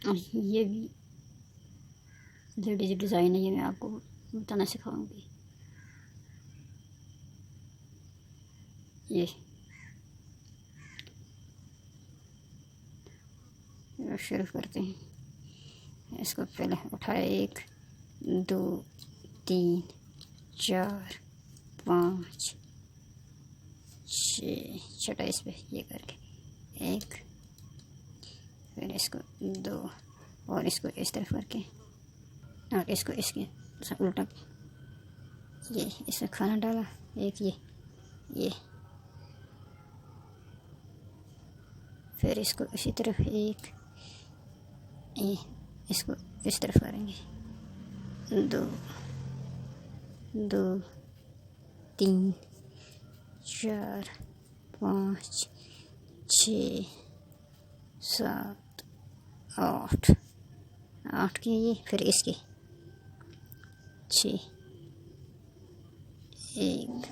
और ये भी लेडीज डिज़ाइन है, ये मैं आपको बताना सिखाऊंगी। ये शुरू करते हैं। इसको पहले उठाए, 1 2 3 4 5 6 छठा इस पे ये करके 1, फिर इसको 2 और इसको इस तरफ करके और इसको इसके उल्टा ये इसमें खाना डाला, एक ये फिर इसको इसी तरफ एक ये इसको इस तरफ करेंगे, 2 2 3 4 5 6 7 8 के ये, फिर इसके 6 1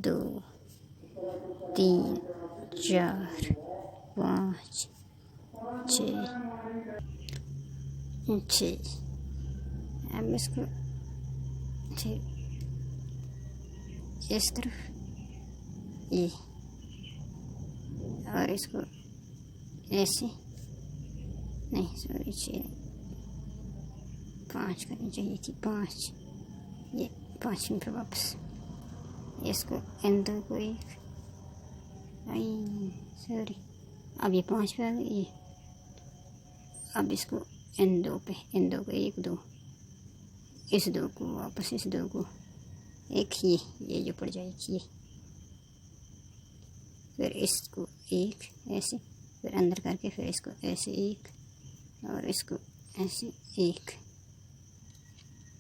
2 3 4 5 6 6। अब इसको इस तरफ ये और इसको ऐसे नहीं, सॉरी 6 5 करनी चाहिए थी, 5 ये 5 मिनट वापस इसको इन दो को एक, सॉरी अब ये 5 पे आ गई ये, अब इसको इन दो को 1 2 इस 2 को वापस इस 2 को एक, ये जो पड़ जाएगी ये, फिर इसको एक ऐसे, फिर अंदर करके फिर इसको ऐसे एक और इसको ऐसे एक,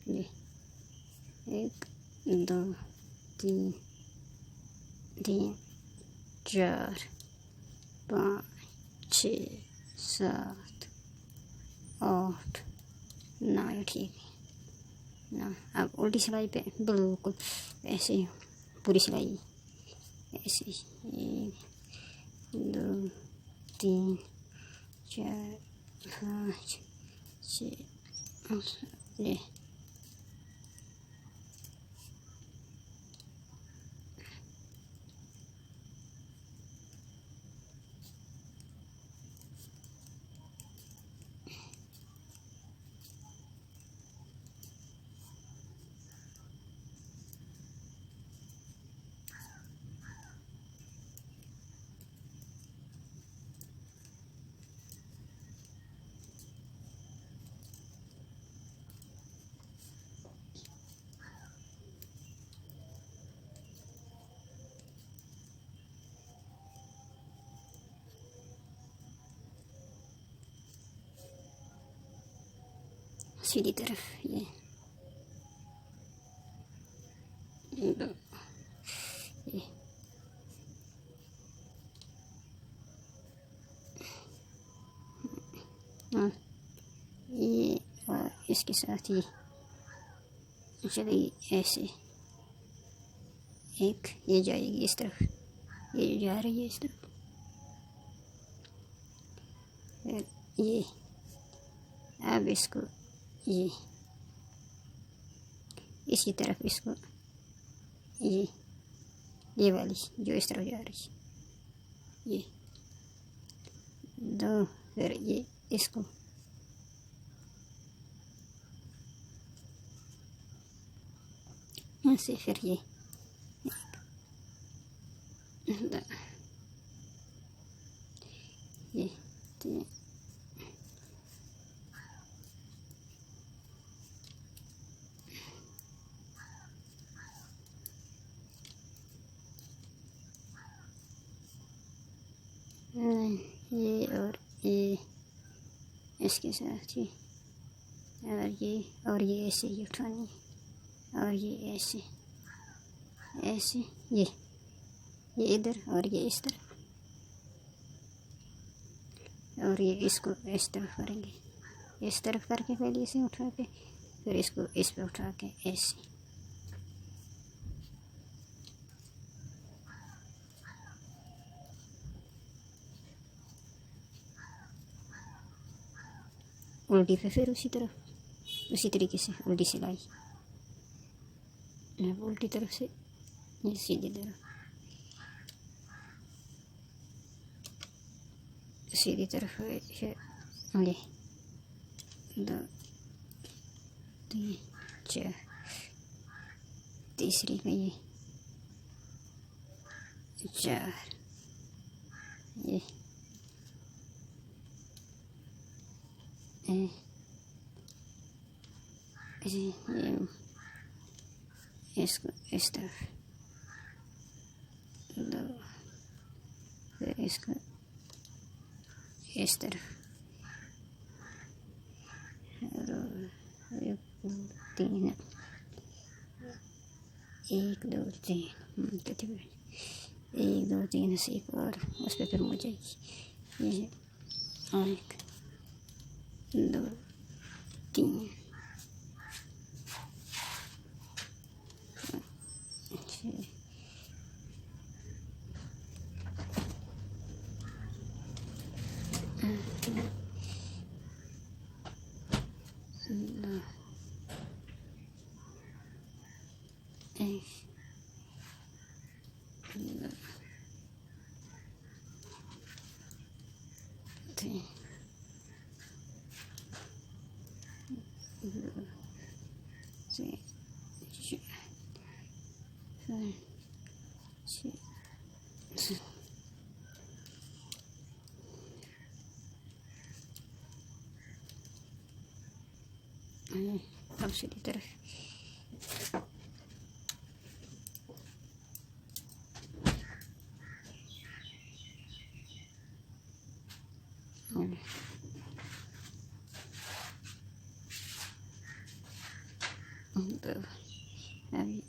ये 1 2 3 4 5 6 7 8 9, ये ठीक है ना। अब उल्टी सिलाई पे बिल्कुल ऐसे पूरी सिलाई ऐसे 1 2 3 4 5 6 8 सीधी तरफ ये 2 ये और इसके साथ ही चलिए ऐसे एक ये जाएगी इस तरफ, ये जा रही है इस तरफ, फिर ये अब इसको इसी तरफ इसको ये वाली जो इस तरफ जा रही है ये 2, फिर ये इसको ऐसे, फिर ये 3 ये और ये इसके साथ ही और ये ऐसे ही उठानी और ये ऐसे ये इधर और ये इस तरफ और ये इसको इस तरफ करेंगे, इस तरफ करके पहले इसे उठा के फिर इसको इस पे उठा के ऐसे उल्टी पे फिर उसी तरफ उसी तरीके से उल्टी सिलाई, अब उल्टी तरफ से ये सीधी तरफ, सीधी तरफ फिर ये 2 3 4, तीसरी में ये 4, ये इसको इस तरफ 2, फिर इसको इस तरफ 3, 1 2 3, 1 2 3 से एक और उस पर फिर मुड़ जाएगी, ये 1 2 3 अब सीधी तरफ अभी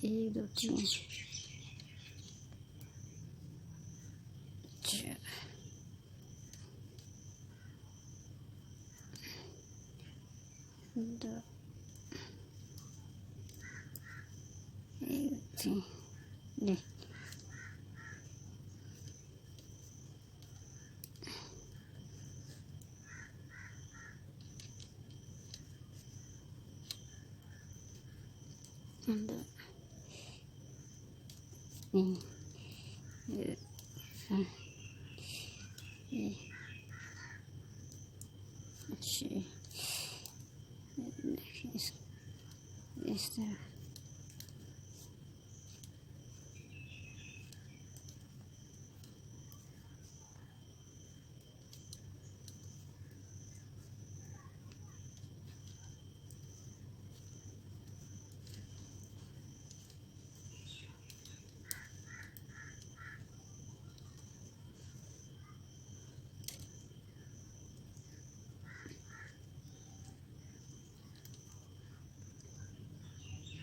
1 2 3 4 2 1 3 ले इस तरफ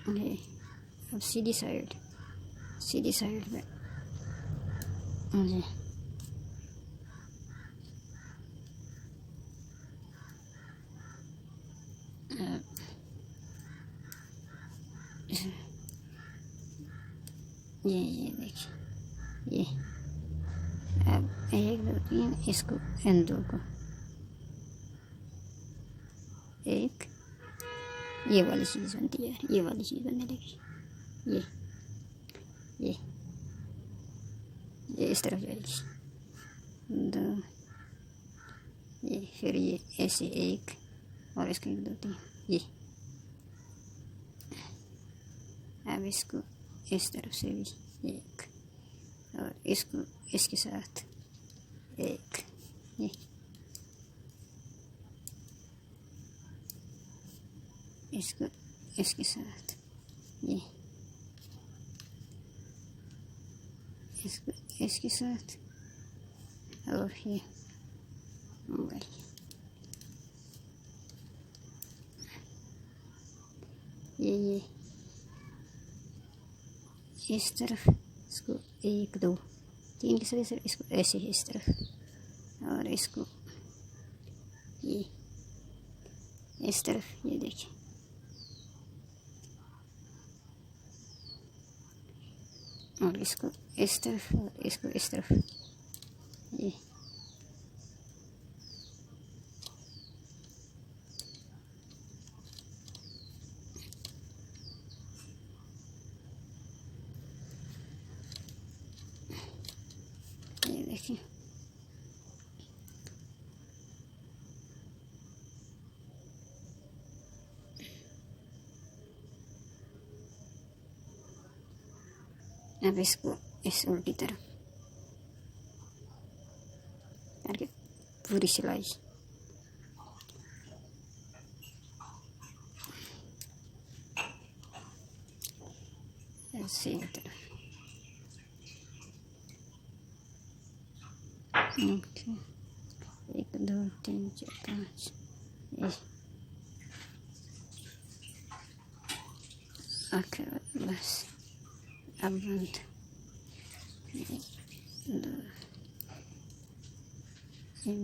ये अब सीधी साइड में मुझे ये देखिए ये अब 1 2 3 इसको इन 2 को एक ये वाली चीज़ बनती है, ये वाली चीज़ बनने लगी, ये इस तरफ जाएगी 2, ये फिर ये ऐसे 1 और इसको 1 2 3 ये, अब इसको इस तरफ से भी 1 और इसको इसके साथ 1 ये, इसको इसके साथ ये, इसको इसके साथ और ये मोबाइल ये इस तरफ इसको 1 2 3 की सभी से इसको ऐसे ही इस तरफ और इसको ये इस तरफ ये देखिए और इसको इस तरफ और इसको इस तरफ ये अब इसको इस उल्टी तरफ करके पूरी सिलाई सीधी तरफ। एक दो तीन चार पाँच, बस अब बंद। एक दो तीन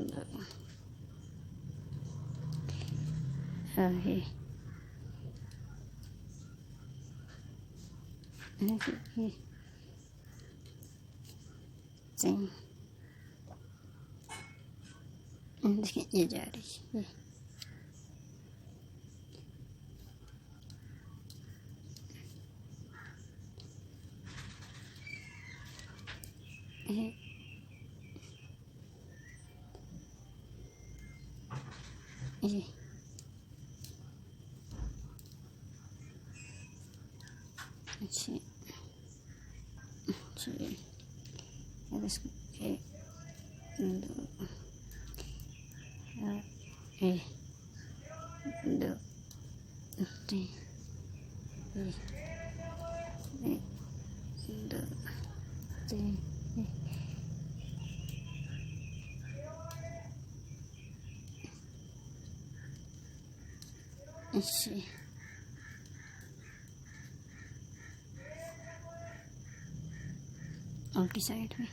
दो अभी तीन देखिए ये जा रही है ये अच्छी अच्छी। अब इसको एक दो एक दो तीन एक दो तीन अच्छी। उल्टी साइड में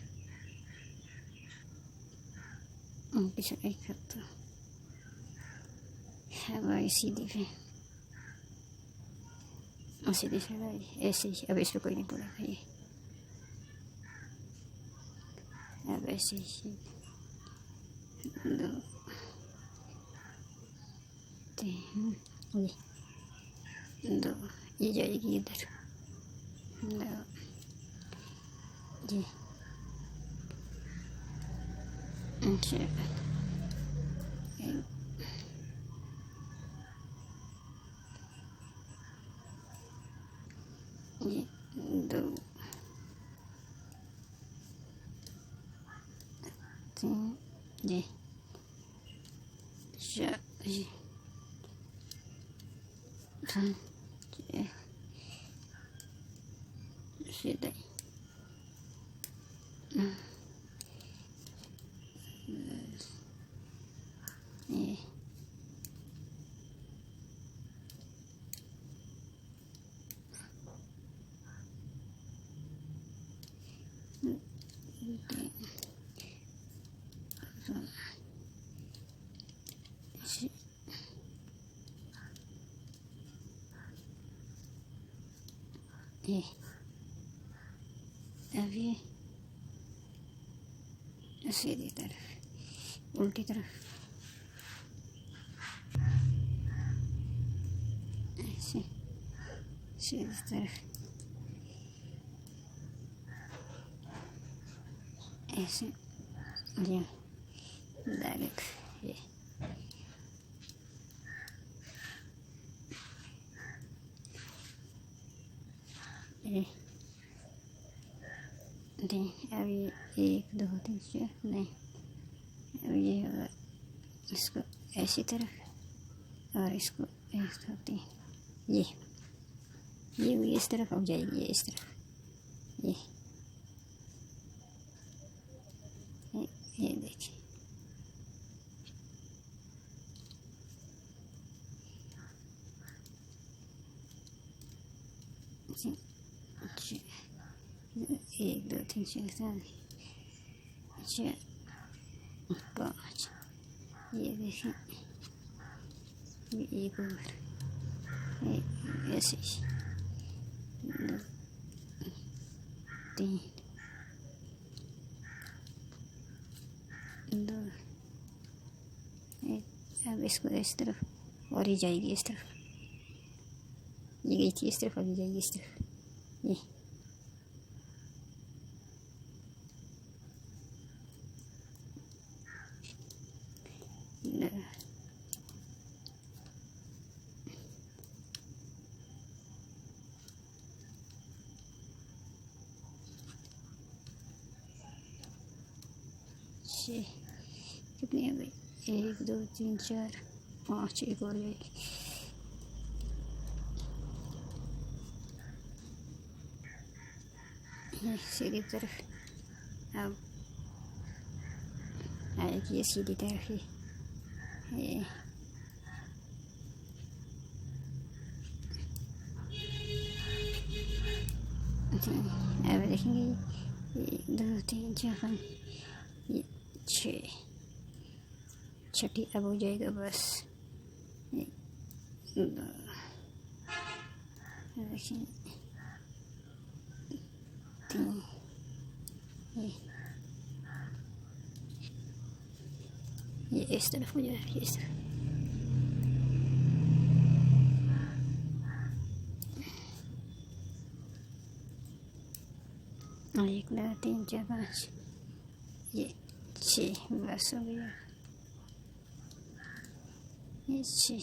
उल्टी साइड करता है भाई सीधी पे और सीधी साइड ऐसे ही। अब इस पर कोई नहीं पड़ेगा ये। अब ऐसे ही दो तीन दो ये जाएगी इधर दो जी अच्छा। ये दो तीन जी चार जी पाँच सीधा ये ये अभी सीधी तरफ उल्टी तरफ ऐसे सीधी तरफ ऐसे जी डायरेक्ट ये नहीं अभी एक दो तीन चार नहीं अब ये होगा इसको ऐसी तरफ और इसको एक दो तीन ये हुई इस तरफ हो जाएगी ये इस तरफ ये देखिए एक दो तीन चार चार पाँच ये देखें ये एक और ऐसे दो तीन दो एक। अब इसको इस तरफ और ये जाएगी इस तरफ ये गई थी इस तरफ अभी जाएगी इस तरफ ये ये कितनी हो गई? 1 2 3 4 5, एक और जाएगी। ये सीधी तरफ अब आएगी, ये सीधी तरफ ही ये अब देखेंगे 1 2 3 4 5 ये 6, छठी अब हो जाएगा बस। 1 2 देखेंगे 3 ये इस तरफ हो जाएगा, इस तरफ। 1 2 3 4 5 ये 6 बस हो गया। ये 6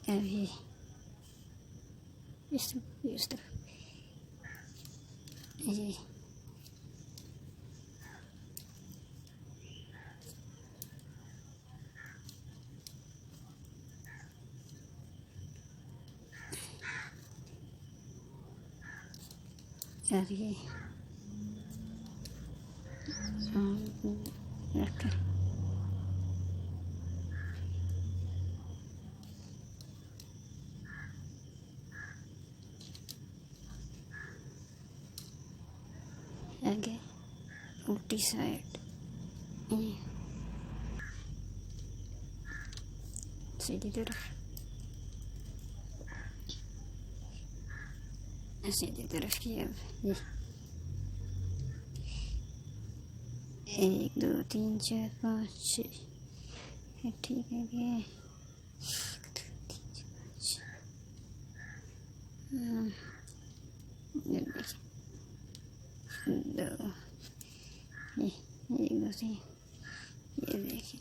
अभी इस तरफ ये और ये रख आगे उल्टी साइड सीधी तरफ, सीधी तरफ की। अब ये 1 2 3 4 5 6 ठीक है ये 2 ये 1 2 3 ये देखिए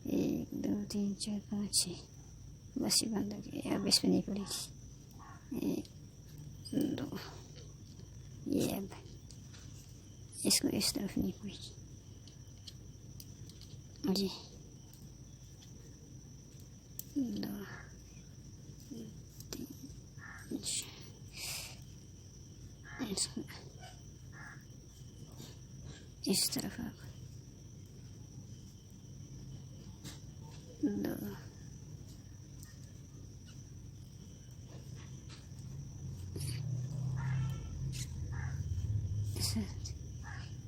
एक 2 3 4 5 6 बस ये बंद हो गया। अब इस पर नहीं पड़ेगी। 1 2 ये अब इसको इस तरफ नहीं पड़ेगी जी। 2 3 इसको इस तरफ अब 2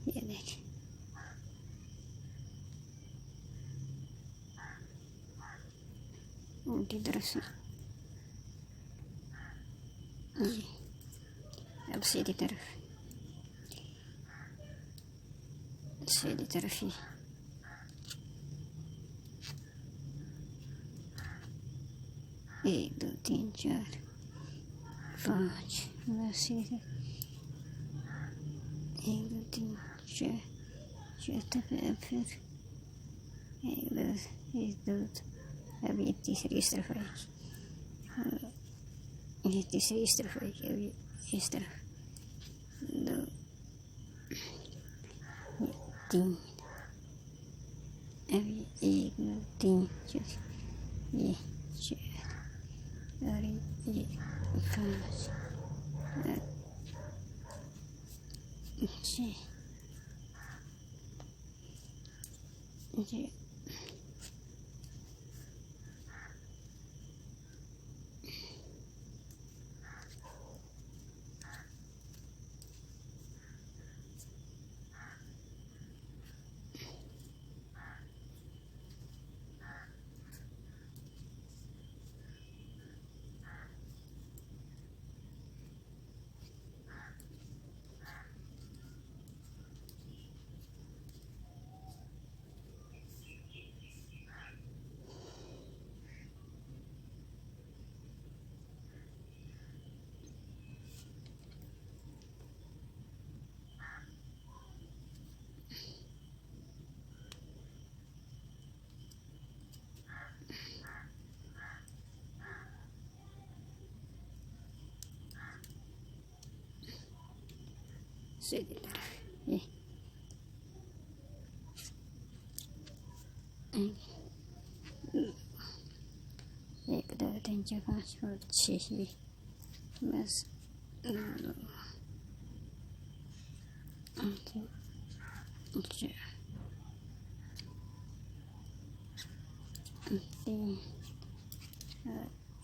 ये देखें उल्टी तरफ से ये अब सीधी तरफ ही 1 2 3 4 5 बस सीधे 1 2 3 4 चौथा फिर 1 2 अब ये तीसरी इस तरफ आएगी, ये तीसरी इस तरफ आएगी। अभी इस तरफ 2 3 अभी 1 2 3 4 ये 4 और ये 5 6 ये सीधी तरफ ये एक दो तीन चार पाँच और छः ही बस तीन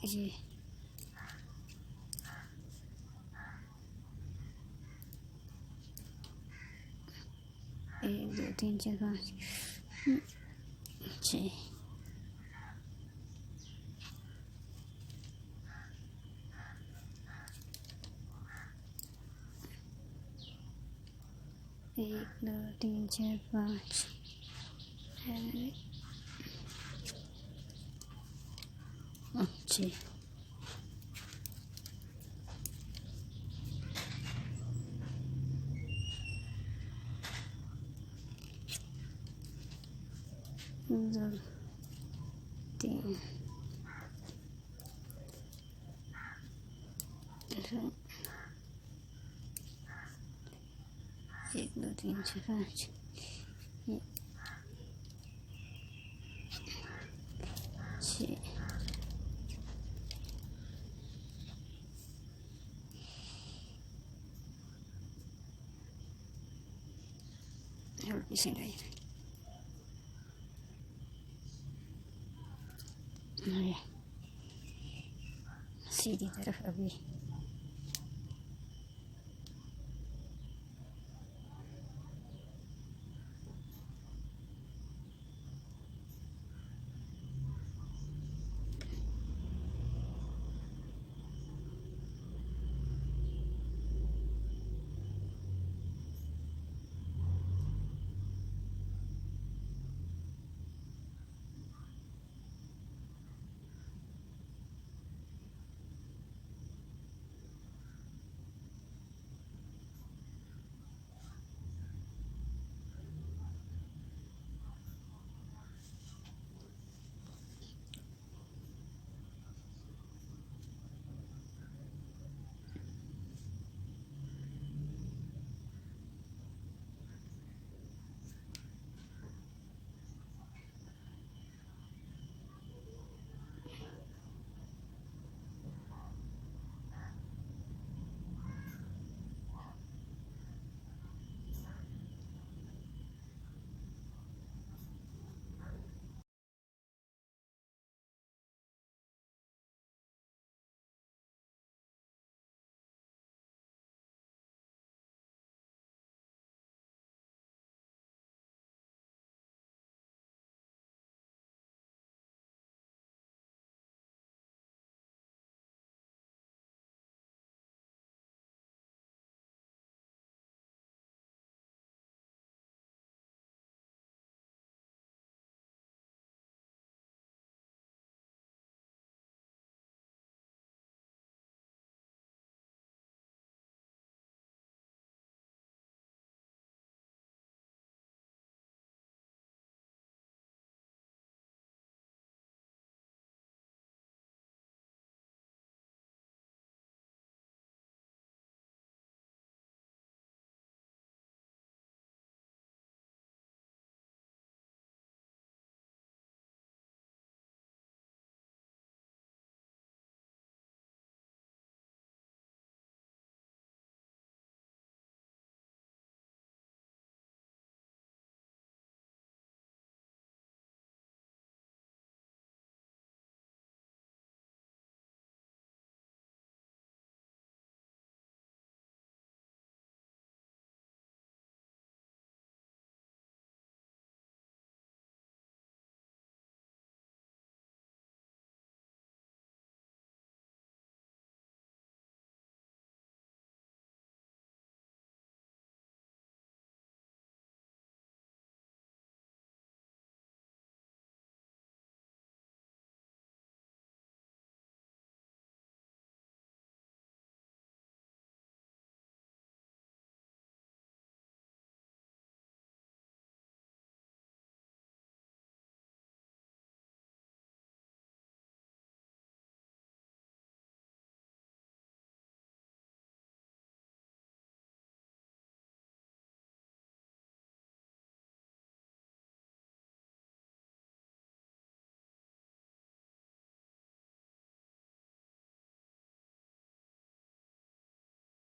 ये एक दो तीन चार पाँच छः एक दो तीन चार पाँच छः दो तीन एक दो तीन चार पाँच छः सिलाई सीधी तरफ अभी